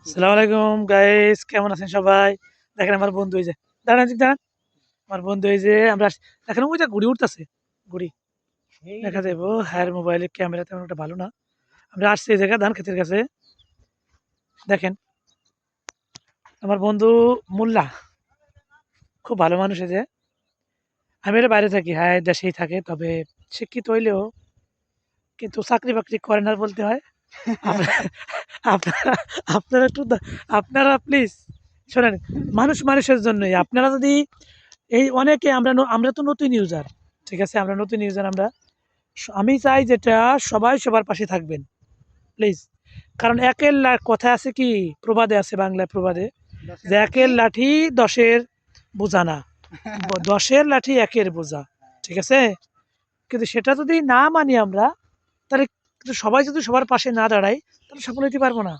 আসসালামু আলাইকুম গাইস, কেমন আছেন সবাই? দেখেন আমার বন্ধু এই যে দাঁড়ান ঠিক দাঁড়ান। আমার বন্ধু এই যে আমরা দেখেন ওই যে ঘুড়ি উঠতেছে, ঘুড়ি দেখা যাবো। হ্যাঁ, মোবাইলের ক্যামেরা তেমন একটা ভালো না। আমরা আসছি এই জায়গায় ধান ক্ষেতের কাছে। দেখেন আমার বন্ধু মোল্লা খুব ভালো মানুষ। এই যে আমি এর বাইরে থাকি, হ্যাঁ দেশেই থাকে, তবে শিক্ষিত হইলেও কিন্তু চাকরি বাকরি করে না বলতে হয়। আপনারা আপনারা আপনারা একটু আপনারা প্লিজ শোনেন, মানুষ মানুষের জন্যই। আপনারা যদি এই অনেকে আমরা তো নতুন ইউজার, ঠিক আছে? আমরা নতুন ইউজার। আমি চাই যেটা সবাই সবার পাশে থাকবেন প্লিজ। কারণ একের কথা আছে কি, প্রবাদে আছে, বাংলায় প্রবাদে, যে একের লাঠি দশের বোঝা না, দশের লাঠি একের বোঝা, ঠিক আছে? কিন্তু সেটা যদি না মানি আমরা, তাহলে কিন্তু সবাই যদি সবার পাশে না দাঁড়াই, তাহলে সফল হতে পারবো না।